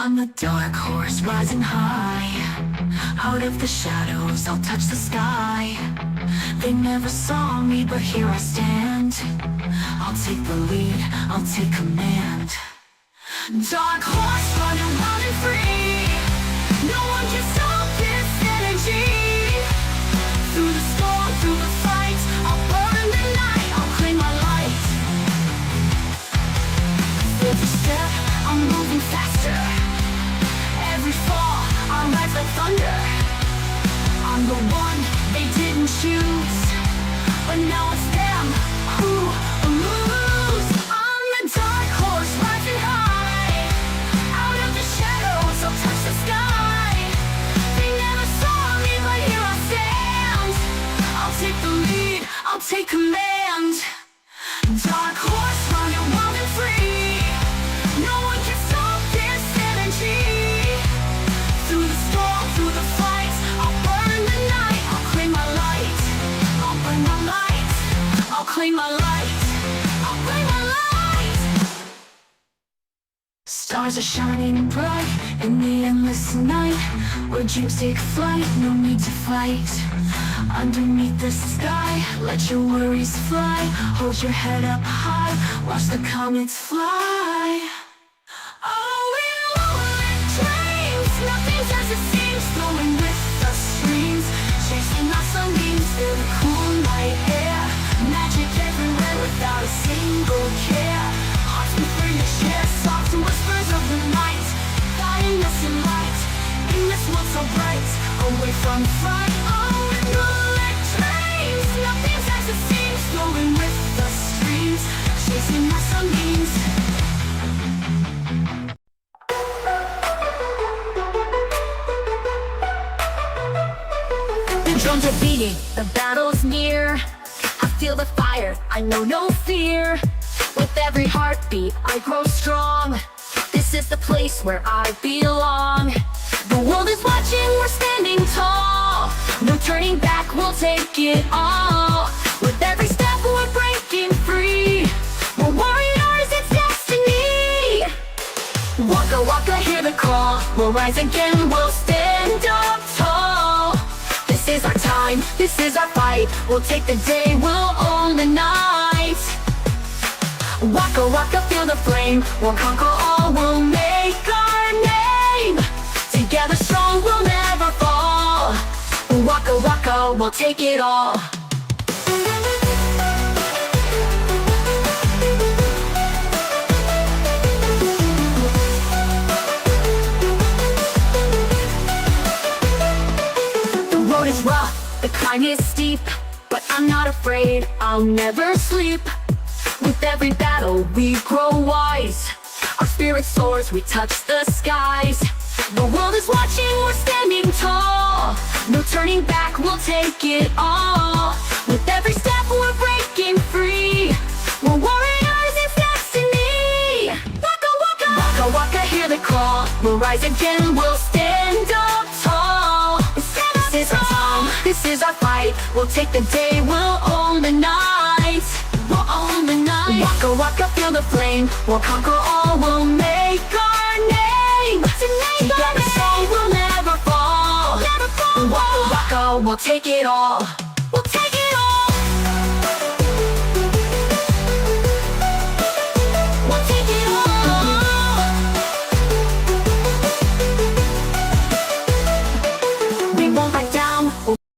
On the dark horse rising high, out of the shadows I'll touch the sky. They never saw me, but here I stand. I'll take the lead, I'll take command. Dark horse running wild and free, no one can stop this energy. Through the storm, through the fight, I'll burn the night, I'll claim my light. Every step, I'm moving faster. Every fall, I rise like thunder. I'm the one they didn't choose, but now it's them who lose. I'm the dark horse rising high, out of the shadows I'll touch the sky. They never saw me, but here I stand. I'll take the lead, I'll take command. Dark horse running wild and free, no one can stop this energy. Through the storm, through the fight, I'll burn the night, I'll claim my light. I'll burn my light, I'll claim my light, I'll claim my light. Stars are shining bright in the endless night, where dreams take flight, no need to fight. Underneath the sky, let your worries fly. Hold your head up high, watch the comets fly. Oh, in rolling dreams, nothing's as it seems. Flowing with the streams, chasing our sunbeams through the cool night air. Magic everywhere without a single care. Hearts beat for your share, soft whispers of the night, guiding us in light, in this world so bright, away from fright. Oh, in rolling dreams, nothing's as it seems. Flowing with the streams, chasing our sunbeams. The drums are beating, the battle's near. I feel the fire, I know no fear. With every heartbeat, I grow strong. This is the place where I belong. The world is watching, we're standing tall. No turning back, we'll take it all. With every step, we're breaking free. We're warriors, it's destiny. Waka waka, hear the call. We'll rise again, we'll stand up tall. This is our time, this is our fight. We'll take the day, we'll own the night. Waka waka, feel the flame. We'll conquer all, we'll make our name. Together strong, we'll never fall. Waka waka, we'll take it all. The road is rough, the climb is steep, but I'm not afraid, I'll never sleep. With every battle we grow wise, our spirit soars, we touch the skies. The world is watching, we're standing tall. No turning back, we'll take it all. With every step we're breaking free. We're warriors, it's destiny. Waka waka, waka waka, hear the call. We'll rise again, we'll stand up tall. This is our time, this is our fight. We'll take the day, we'll own the night. We'll own the night. Waka waka, feel the flame. We'll conquer all, we'll make our name. Together strong, we'll never fall. Waka waka, we'll take it all. We'll take